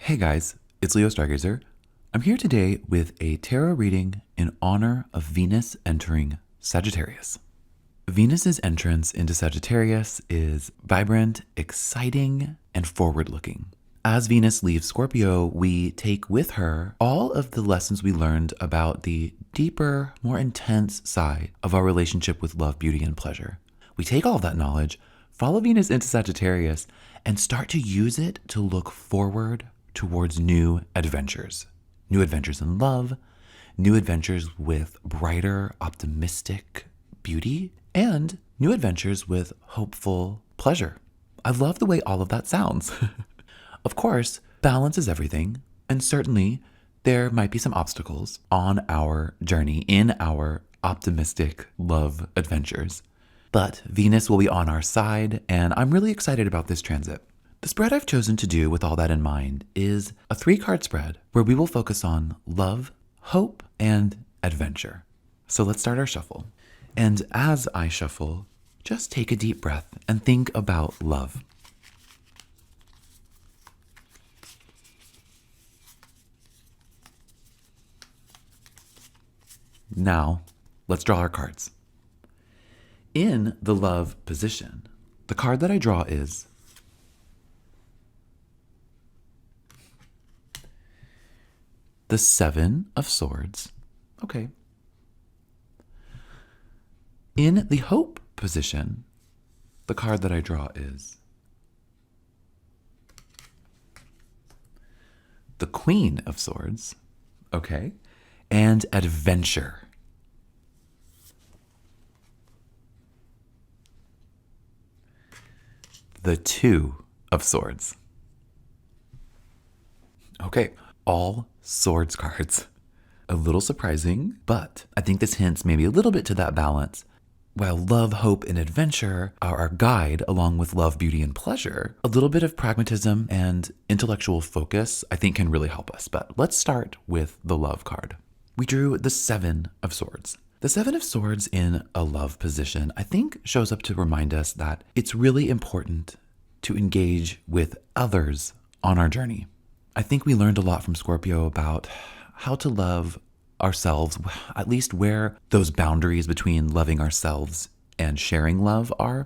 Hey guys, it's Leo Stargazer. I'm here today with a tarot reading in honor of Venus entering Sagittarius. Venus's entrance into Sagittarius is vibrant, exciting, and forward-looking. As Venus leaves Scorpio, we take with her all of the lessons we learned about the deeper, more intense side of our relationship with love, beauty, and pleasure. We take all of that knowledge, follow Venus into Sagittarius, and start to use it to look forward towards new adventures. New adventures in love, new adventures with brighter, optimistic beauty, and new adventures with hopeful pleasure. I love the way all of that sounds. Of course, balance is everything, and certainly there might be some obstacles on our journey in our optimistic love adventures. But Venus will be on our side, and I'm really excited about this transit. The spread I've chosen to do with all that in mind is a 3-card spread where we will focus on love, hope, and adventure. So let's start our shuffle. And as I shuffle, just take a deep breath and think about love. Now, let's draw our cards. In the love position, the card that I draw is the 7 of Swords. Okay. In the hope position, the card that I draw is the Queen of Swords. Okay. And adventure. The 2 of Swords. Okay. All swords cards. A little surprising, but I think this hints maybe a little bit to that balance. While love, hope, and adventure are our guide along with love, beauty, and pleasure, a little bit of pragmatism and intellectual focus I think can really help us. But let's start with the love card. We drew the 7 of Swords. The 7 of Swords in a love position I think shows up to remind us that it's really important to engage with others on our journey. I think we learned a lot from Scorpio about how to love ourselves, at least where those boundaries between loving ourselves and sharing love are.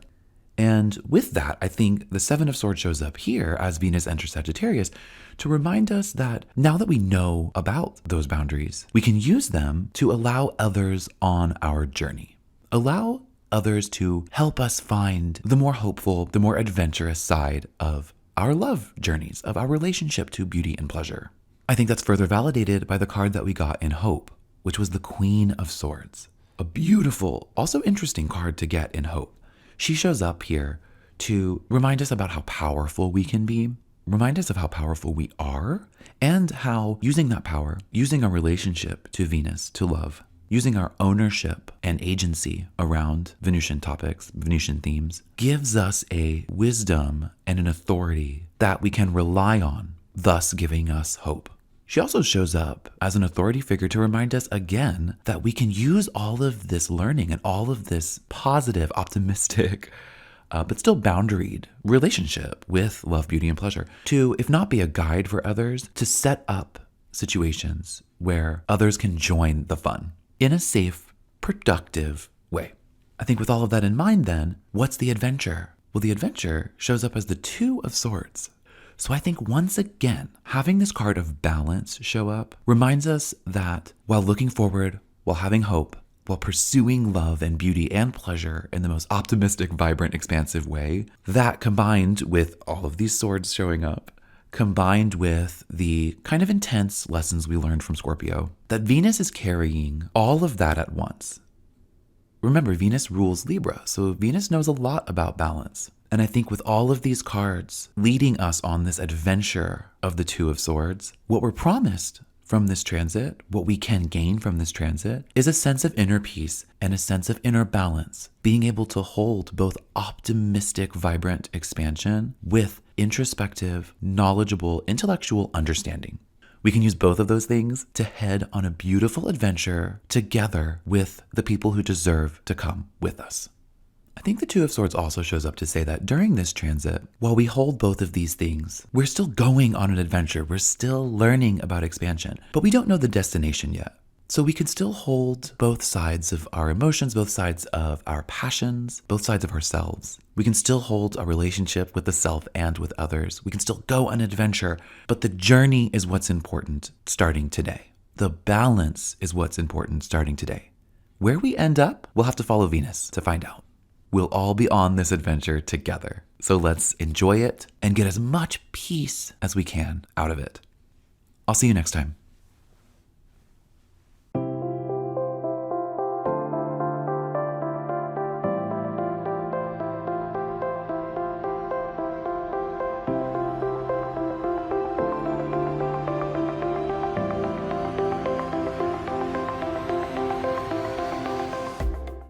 And with that, I think the 7 of Swords shows up here as Venus enters Sagittarius to remind us that now that we know about those boundaries, we can use them to allow others on our journey. Allow others to help us find the more hopeful, the more adventurous side of our love journeys, of our relationship to beauty and pleasure. I think that's further validated by the card that we got in Hope, which was the Queen of Swords. A beautiful, also interesting card to get in Hope. She shows up here to remind us about how powerful we can be, remind us of how powerful we are, and how using that power, using our relationship to Venus, to love, using our ownership and agency around Venusian topics, Venusian themes, gives us a wisdom and an authority that we can rely on, thus giving us hope. She also shows up as an authority figure to remind us again that we can use all of this learning and all of this positive, optimistic, but still boundaried relationship with love, beauty, and pleasure to, if not be a guide for others, to set up situations where others can join the fun in a safe, productive way. I think with all of that in mind then, what's the adventure? Well, the adventure shows up as the 2 of Swords. So I think once again, having this card of balance show up reminds us that while looking forward, while having hope, while pursuing love and beauty and pleasure in the most optimistic, vibrant, expansive way, that combined with all of these swords showing up, combined with the kind of intense lessons we learned from Scorpio, that Venus is carrying all of that at once. Remember, Venus rules Libra, so Venus knows a lot about balance. And I think with all of these cards leading us on this adventure of the 2 of Swords, what we're promised from this transit, what we can gain from this transit, is a sense of inner peace and a sense of inner balance, being able to hold both optimistic, vibrant expansion with introspective, knowledgeable, intellectual understanding. We can use both of those things to head on a beautiful adventure together with the people who deserve to come with us. I I think the Two of Swords also shows up to say that during this transit, while we hold both of these things, we're still going on an adventure. We're still learning about expansion, but we don't know the destination yet. So we can still hold both sides of our emotions, both sides of our passions, both sides of ourselves. We can still hold a relationship with the self and with others. We can still go on an adventure, but the journey is what's important starting today. The balance is what's important starting today. Where we end up, we'll have to follow Venus to find out. We'll all be on this adventure together. So let's enjoy it and get as much peace as we can out of it. I'll see you next time.